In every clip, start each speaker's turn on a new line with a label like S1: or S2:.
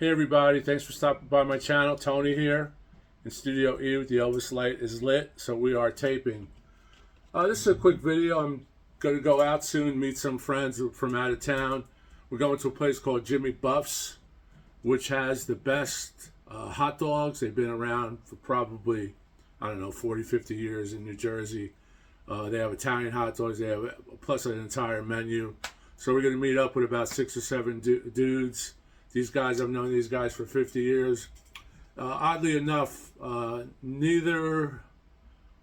S1: Hey everybody, thanks for stopping by my channel. Tony here in Studio E with the Elvis light is lit, so we are taping. This is a quick video. I'm going to go out soon, meet some friends from out of town. We're going to a place called Jimmy Buff's, which has the best hot dogs. They've been around for probably, I don't know, 40, 50 years in New Jersey. They have Italian hot dogs. They have plus an entire menu. So we're going to meet up with about 6 or 7 dudes. These guys, I've known these guys for 50 years. Oddly enough, neither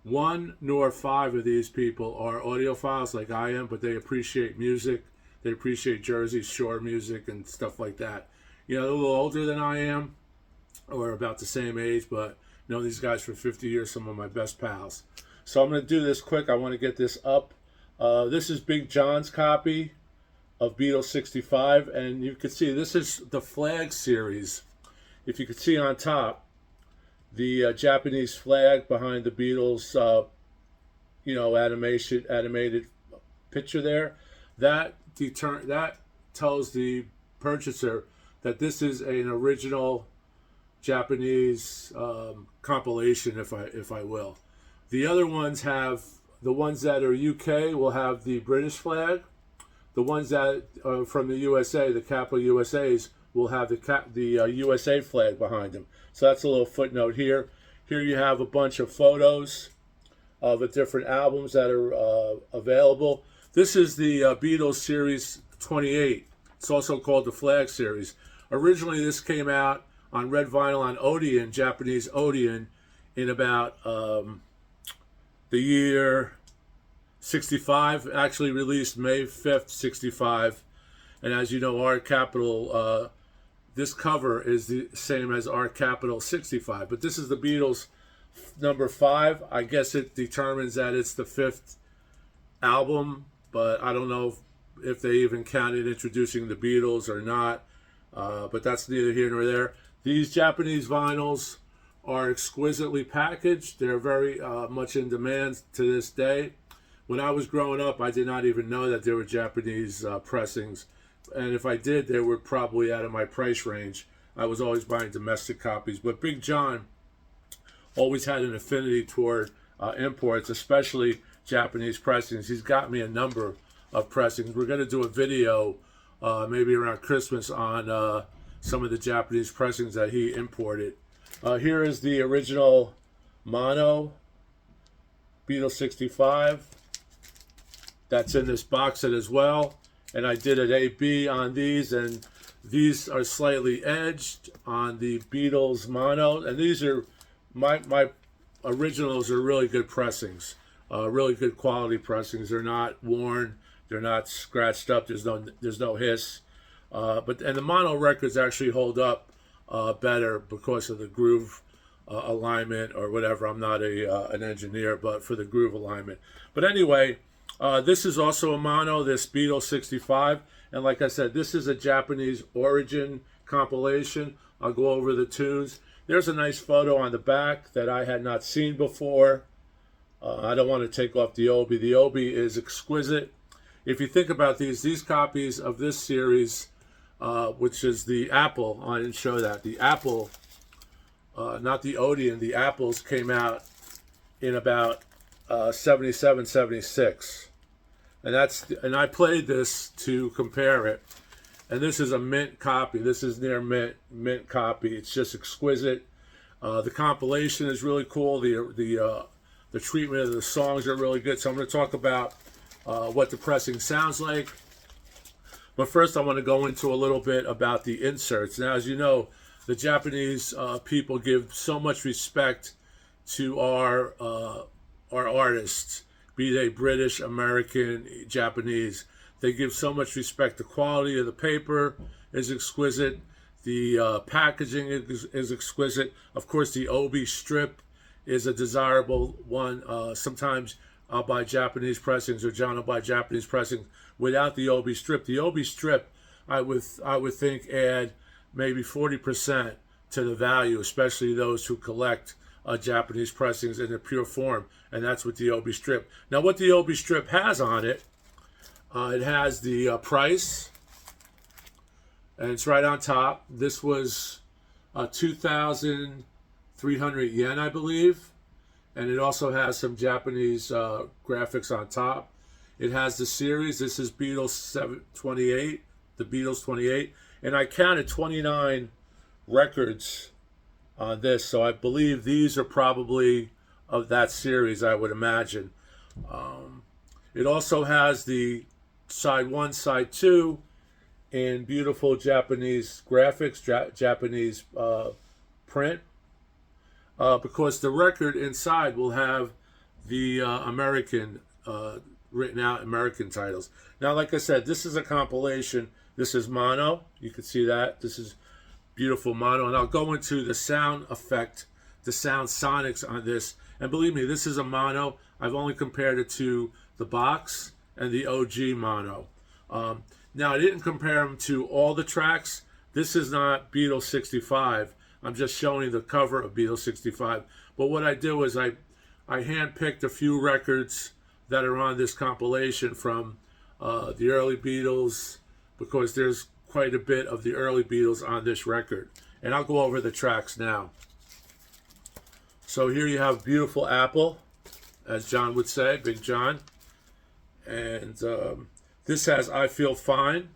S1: one nor 5 of these people are audiophiles like I am, but they appreciate music. They appreciate Jersey Shore music and stuff like that. You know, they're a little older than I am, or about the same age, but known these guys for 50 years, some of my best pals. So I'm going to do this quick. I want to get this up. This is Big John's copy of Beatles 65, and you can see this is the flag series. If you can see on top, the Japanese flag behind the Beatles, animated picture there, that tells the purchaser that this is an original Japanese compilation, if I will. The other ones the ones that are UK will have the British flag. The ones that are from the USA, the capital USAs, will have the USA flag behind them. So that's a little footnote here. Here you have a bunch of photos of the different albums that are available. This is the Beatles Series 28. It's also called the Flag Series. Originally, this came out on red vinyl on Odeon, Japanese Odeon, in about the year 65, actually released May 5th, 65. And as you know, our capital, this cover is the same as our capital 65. But this is the Beatles number 5. I guess it determines that it's the 5th album, but I don't know if they even counted introducing the Beatles or not. But that's neither here nor there. These Japanese vinyls are exquisitely packaged. They're very much in demand to this day. When I was growing up, I did not even know that there were Japanese pressings. And if I did, they were probably out of my price range. I was always buying domestic copies. But Big John always had an affinity toward imports, especially Japanese pressings. He's got me a number of pressings. We're going to do a video maybe around Christmas on some of the Japanese pressings that he imported. Here is the original mono Beatles 65. That's in this box set as well. And I did an A-B on these, and these are slightly edged on the Beatles mono. And these are, my originals are really good pressings, really good quality pressings. They're not worn, they're not scratched up, there's no hiss. And the mono records actually hold up better because of the groove alignment or whatever. I'm not an engineer, but for the groove alignment. But anyway, this is also a mono, this Beatles 65. And like I said, this is a Japanese origin compilation. I'll go over the tunes. There's a nice photo on the back that I had not seen before. I don't want to take off the obi. The obi is exquisite. If you think about these copies of this series, which is the Apple, I didn't show that. The Apple, not the Odeon, the Apples came out in about 77, 76. And I played this to compare it. And this is a mint copy. This is near mint copy. It's just exquisite. The compilation is really cool. The treatment of the songs are really good. So I'm going to talk about what the pressing sounds like. But first I want to go into a little bit about the inserts. Now, as you know, the Japanese people give so much respect to our artists, be they British, American, Japanese. They give so much respect. The quality of the paper is exquisite. The packaging is exquisite. Of course, the obi strip is a desirable one. Sometimes I'll buy Japanese pressings, or John will buy Japanese pressings without the obi strip. The obi strip, I would think, add maybe 40% to the value, especially those who collect Japanese pressings in a pure form, and that's with the obi strip. Now, what the obi strip has on it, it has the price, and it's right on top. This was 2,300 yen, I believe, and it also has some Japanese graphics on top. It has the series. This is Beatles 28, the Beatles 28, and I counted 29 records on this, so I believe these are probably of that series, I would imagine. It also has the side 1, side 2 in beautiful Japanese graphics, Japanese print, because the record inside will have the American written out American titles. Now, like I said, this is a compilation. This is mono. You can see that. This is beautiful mono. And I'll go into the sound effect, the sound sonics on this. And believe me, this is a mono. I've only compared it to the box and the OG mono. Now, I didn't compare them to all the tracks. This is not Beatles 65. I'm just showing the cover of Beatles 65. But what I do is I handpicked a few records that are on this compilation from the early Beatles, because there's quite a bit of the early Beatles on this record. And I'll go over the tracks now. So here you have Beautiful Apple, as John would say, Big John. And this has I Feel Fine.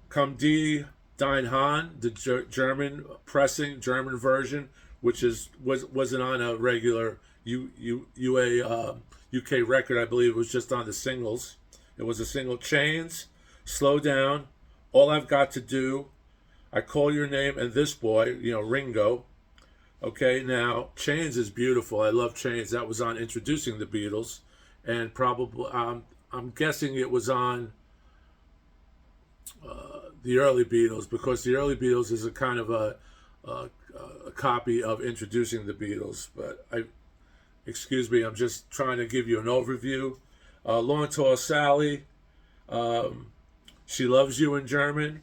S1: Komm die Dein Han, the German pressing, German version, which wasn't on a regular UK record. I believe it was just on the singles. It was a single. Chains, Slow Down, All I've Got to Do, I Call Your Name, and This Boy, Ringo. Okay, now Chains is beautiful. I love Chains. That was on Introducing the Beatles, and probably I'm guessing it was on the early Beatles, because the early Beatles is a kind of a copy of Introducing the Beatles. But excuse me, I'm just trying to give you an overview. Long Tall Sally, She Loves You in German,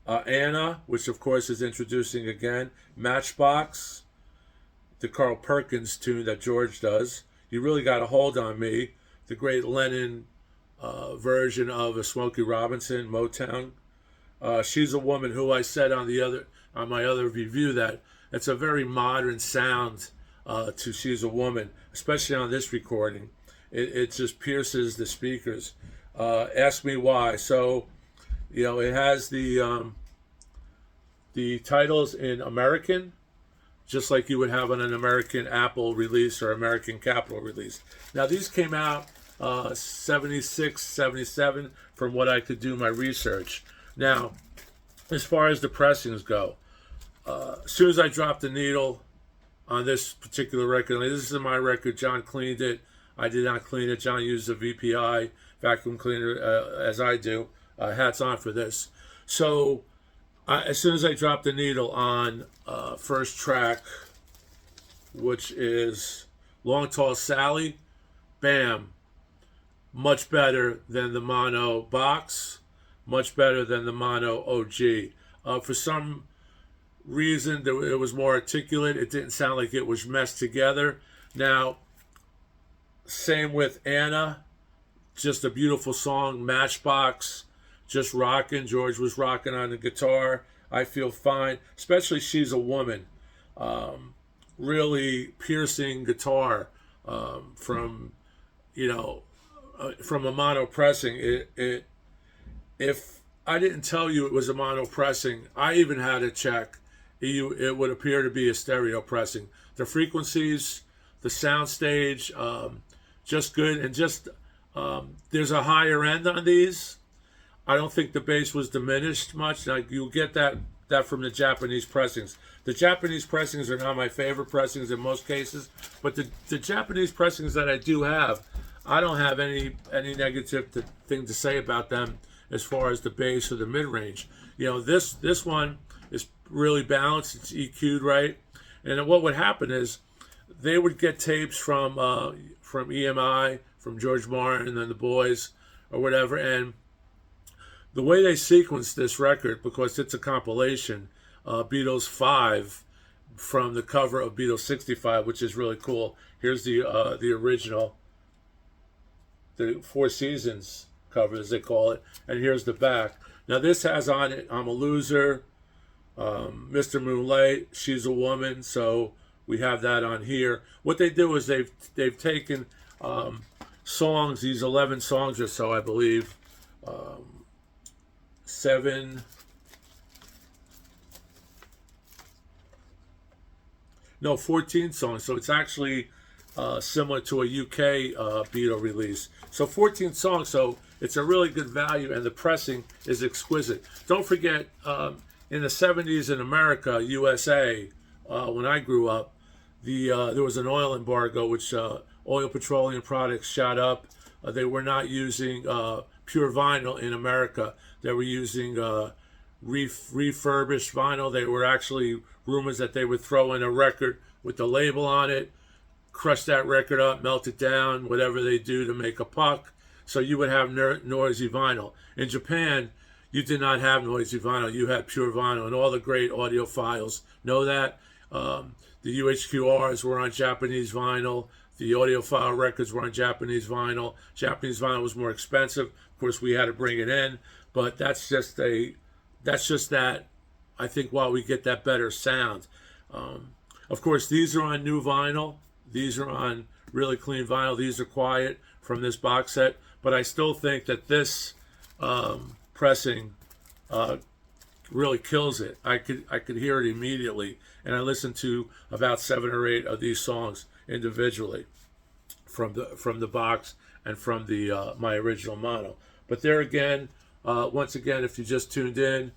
S1: Anna, which of course is Introducing again, Matchbox, the Carl Perkins tune that George does, You Really Got a Hold on Me, the great Lennon version of a Smokey Robinson, Motown. She's a Woman, who I said on my other review that it's a very modern sound to She's a Woman, especially on this recording. It just pierces the speakers. Ask Me Why. So, it has the titles in American, just like you would have on an American Apple release or American Capitol release. Now, these came out 76, 77, from what I could do my research. Now, as far as the pressings go, as soon as I dropped the needle on this particular record, this is my record, John cleaned it. I did not clean it. John used a VPI vacuum cleaner, as I do. Hats on for this. So, as soon as I dropped the needle on first track, which is Long Tall Sally, bam, much better than the mono box, much better than the mono OG. For some reason, it was more articulate. It didn't sound like it was meshed together. Now, same with Anna, just a beautiful song. Matchbox, just rocking. George was rocking on the guitar. I Feel Fine, especially She's a Woman. Really piercing guitar from a mono pressing. If I didn't tell you it was a mono pressing, I even had to check. It would appear to be a stereo pressing. The frequencies, the sound stage, just good. And just there's a higher end on these. I don't think the bass was diminished much. Like, you'll get that from the Japanese pressings. The Japanese pressings are not my favorite pressings in most cases, but the Japanese pressings that I do have, I don't have any negative thing to say about them as far as the bass or the mid-range. This one is really balanced. It's EQ'd right. And what would happen is they would get tapes from EMI, from George Martin and the boys or whatever, and the way they sequenced this record, because it's a compilation, Beatles 5 from the cover of Beatles 65, which is really cool. Here's the original, the Four Seasons cover, as they call it, and here's the back. Now this has on it I'm a Loser, Mr. Moonlight, She's a Woman, so we have that on here. What they do is they've taken songs, these 11 songs or so, I believe, 14 songs. So it's actually similar to a UK Beatle release. So 14 songs, so it's a really good value, and the pressing is exquisite. Don't forget, in the 70s in America, USA, when I grew up, there was an oil embargo, which oil petroleum products shot up. They were not using pure vinyl in America. They were using refurbished vinyl. They were actually rumors that they would throw in a record with the label on it, crush that record up, melt it down, whatever they do to make a puck. So you would have noisy vinyl. In Japan, you did not have noisy vinyl. You had pure vinyl, and all the great audiophiles know that. The UHQRs were on Japanese vinyl. The audiophile records were on Japanese vinyl. Japanese vinyl was more expensive. Of course, we had to bring it in, but that's just that. I think while we get that better sound. Of course, these are on new vinyl. These are on really clean vinyl. These are quiet from this box set, but I still think that this pressing really kills it. I could hear it immediately, and I listened to about 7 or 8 of these songs individually from the box and from the my original mono. But there again, once again, if you just tuned in,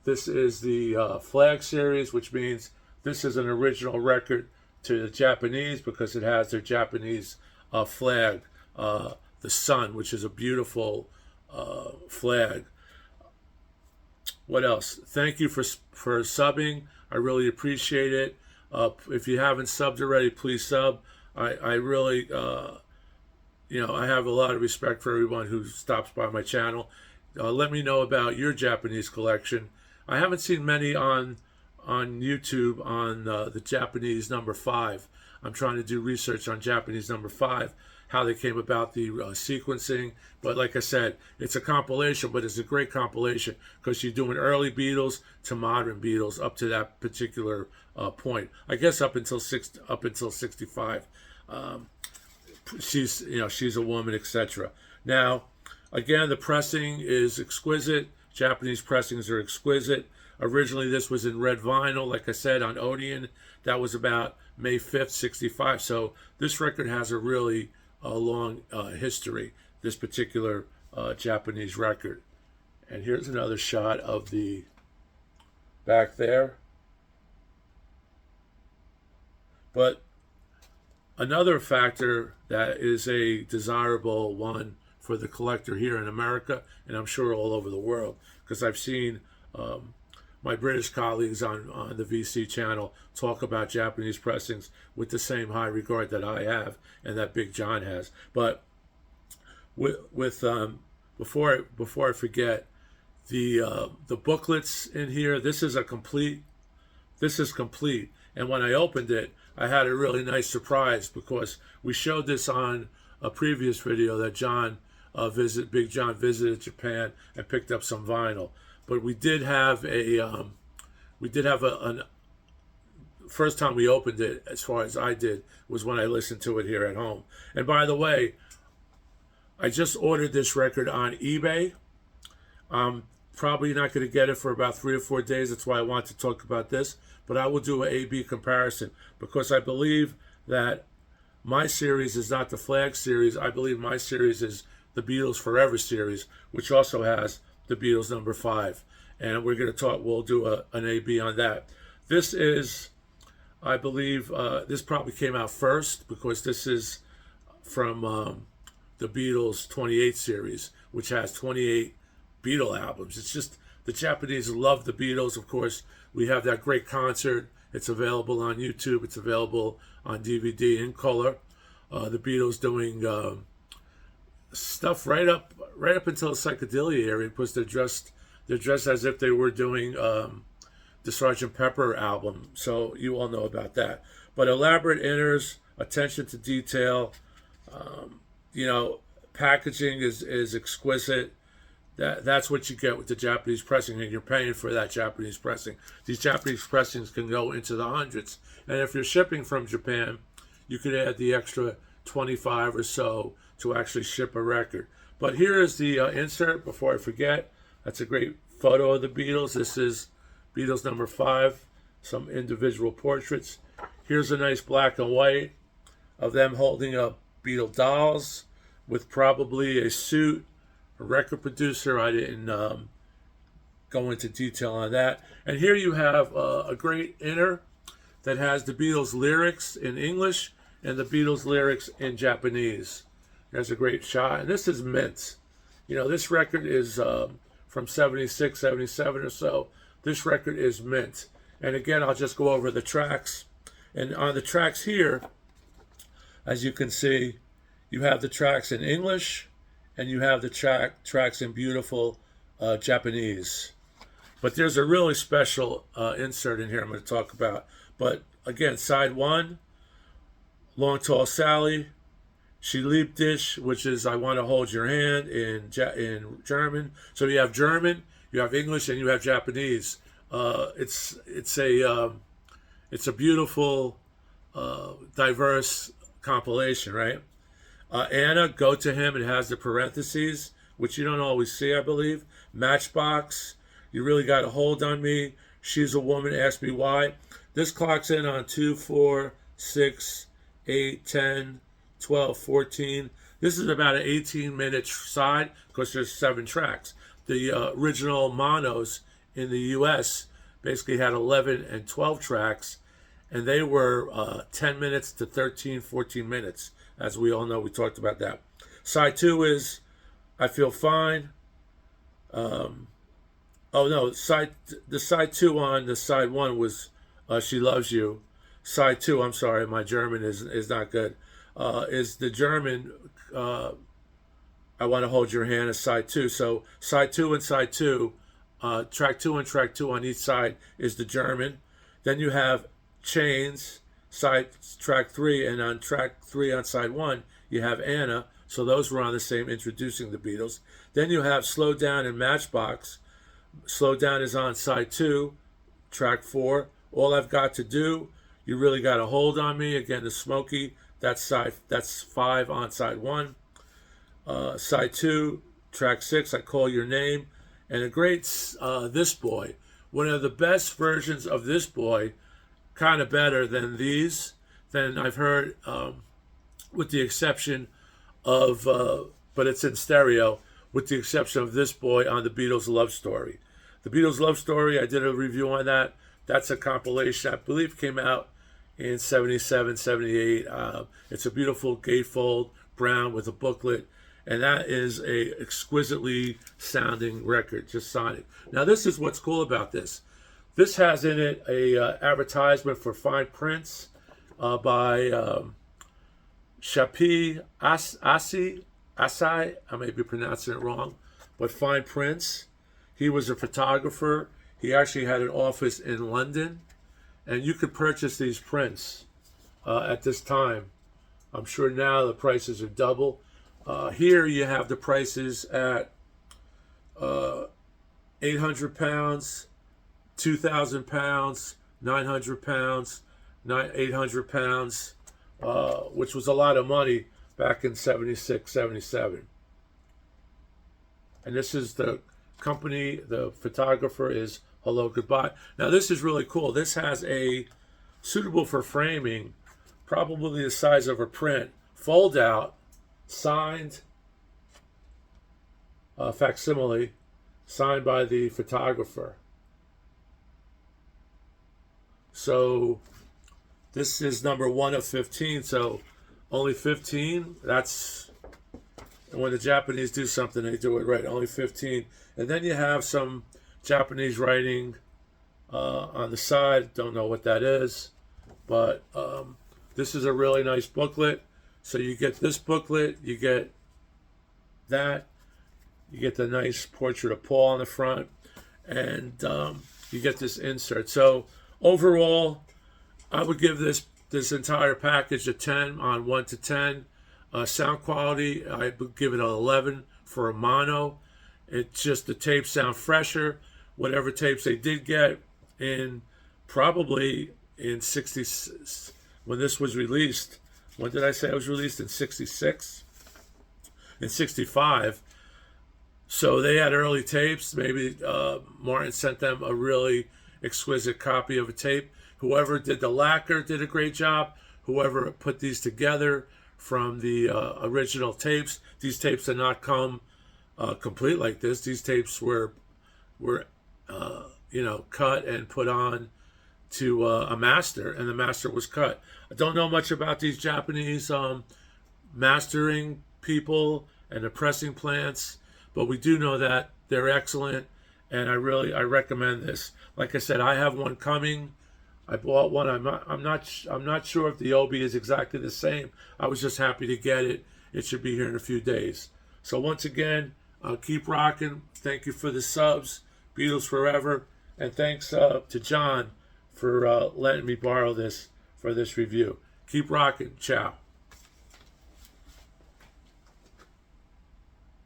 S1: this is the Flag series, which means this is an original record to the Japanese because it has their Japanese flag, the sun, which is a beautiful flag. What else? Thank you for subbing. I really appreciate it. If you haven't subbed already, please sub. I really, I have a lot of respect for everyone who stops by my channel. Let me know about your Japanese collection. I haven't seen many on YouTube on the Japanese number 5. I'm trying to do research on Japanese number 5, how they came about the sequencing. But like I said, it's a compilation, but it's a great compilation because you're doing early Beatles to modern Beatles up to that particular point. I guess up until 65. She's a Woman, etc. Now, again, the pressing is exquisite. Japanese pressings are exquisite. Originally, this was in red vinyl, like I said, on Odeon. That was about May 5th, 65. So this record has a really long history, this particular Japanese record. And here's another shot of the back there. But another factor that is a desirable one for the collector here in America, and I'm sure all over the world, because I've seen my British colleagues on the VC channel talk about Japanese pressings with the same high regard that I have and that Big John has. But before I forget, the booklets in here, this is complete. And when I opened it, I had a really nice surprise because we showed this on a previous video that Big John visited Japan and picked up some vinyl. But we did have a first time we opened it, as far as I did, was when I listened to it here at home. And by the way, I just ordered this record on eBay. I'm probably not going to get it for about 3 or 4 days. That's why I want to talk about this. But I will do an A-B comparison because I believe that my series is not the Flag series. I believe my series is the Beatles Forever series, which also has the Beatles number 5. And we're going to talk, we'll do an A-B on that. This is, I believe, this probably came out first because this is from the Beatles 28 series, which has 28 Beatle albums. It's just, the Japanese love the Beatles. Of course, we have that great concert. It's available on YouTube. It's available on DVD in color. The Beatles doing stuff right up until the psychedelia era because they're dressed as if they were doing the Sgt. Pepper album. So you all know about that. But elaborate inners, attention to detail, packaging is exquisite. That's what you get with the Japanese pressing, and you're paying for that Japanese pressing. These Japanese pressings can go into the hundreds, and if you're shipping from Japan, you could add the extra 25 or so to actually ship a record. But here is the insert. Before I forget, that's a great photo of the Beatles. This is Beatles number 5, some individual portraits. Here's a nice black and white of them holding up Beatle dolls with probably a suit, a record producer. I didn't go into detail on that. And here you have a great inner that has the Beatles lyrics in English and the Beatles lyrics in Japanese. There's a great shot. And this is mint. You know, this record is from 76, 77 or so. This record is mint. And again, I'll just go over the tracks. And on the tracks here, as you can see, you have the tracks in English and you have the tracks in beautiful Japanese. But there's a really special insert in here I'm going to talk about. But again, side 1, Long Tall Sally, She Liebt Dich, which is I Want to Hold Your Hand in German. So you have German, you have English, and you have Japanese. It's a beautiful, diverse compilation, right? Anna, Go to Him, it has the parentheses, which you don't always see, I believe. Matchbox, You Really Got a Hold on Me. She's a Woman, Ask Me Why. This clocks in on 2, 4, 6, 8, 10, 12, 14. This is about an 18-minute side because there's 7 tracks. The original monos in the U.S. basically had 11 and 12 tracks, and they were 10 minutes to 13, 14 minutes. As we all know, we talked about that. Side 2 is I Feel Fine. The side 2 on the side 1 was She Loves You. Side 2, I'm sorry, my German is not good. Is the German I Want to Hold Your Hand is side 2. So side 2 and side 2, track 2 and track 2 on each side is the German. Then you have Chains, track 3, and on track 3 on side 1, you have Anna. So those were on the same Introducing the Beatles. Then you have Slow Down and Matchbox. Slow Down is on side 2, track 4. All I've Got to Do, You Really Got a Hold on Me. Again, the Smokey, that's 5 on side 1. Side 2, track 6, I Call Your Name. And a great This Boy. One of the best versions of This Boy, kind of better than these, than I've heard, with the exception of, but it's in stereo, with the exception of This Boy on the Beatles Love Story. The Beatles Love Story, I did a review on that. That's a compilation, I believe came out in 77, 78. It's a beautiful gatefold, brown with a booklet. And that is a exquisitely sounding record, just sonic. Now, this is what's cool about this. This has in it a advertisement for fine prints by Shapi Asai. I may be pronouncing it wrong, but fine prints. He was a photographer. He actually had an office in London, and you could purchase these prints at this time. I'm sure now the prices are double. Here you have the prices at 800 pounds, 2,000 pounds, 900 pounds, 800 pounds, which was a lot of money back in 76, 77. And this is the company, the photographer is Hello Goodbye. Now this is really cool. This has a suitable for framing, probably the size of a print, fold out, signed, facsimile, signed by the photographer. So this is number 1 of 15, so only 15, that's, and when the Japanese do something, they do it right, only 15. And then you have some Japanese writing on the side, don't know what that is, but this is a really nice booklet. So you get this booklet, you get that, you get the nice portrait of Paul on the front, and you get this insert. So overall, I would give this entire package a 10 on 1 to 10. Sound quality, I would give it an 11 for a mono. It's just the tapes sound fresher. Whatever tapes they did get in, probably in 60, when this was released. When did I say it was released? In 66? In 65. So they had early tapes. Maybe Martin sent them a really exquisite copy of a tape. Whoever did the lacquer did a great job. Whoever put these together from the original tapes. These tapes did not come complete like this. These tapes were cut and put on to a master, and the master was cut. I don't know much about these Japanese mastering people and the pressing plants, but we do know that they're excellent, and I recommend this. Like I said, I have one coming. I bought one. I'm not sure if the OB is exactly the same. I was just happy to get it. It should be here in a few days. So once again, keep rocking. Thank you for the subs. Beatles forever. And thanks to John for letting me borrow this for this review. Keep rocking. Ciao.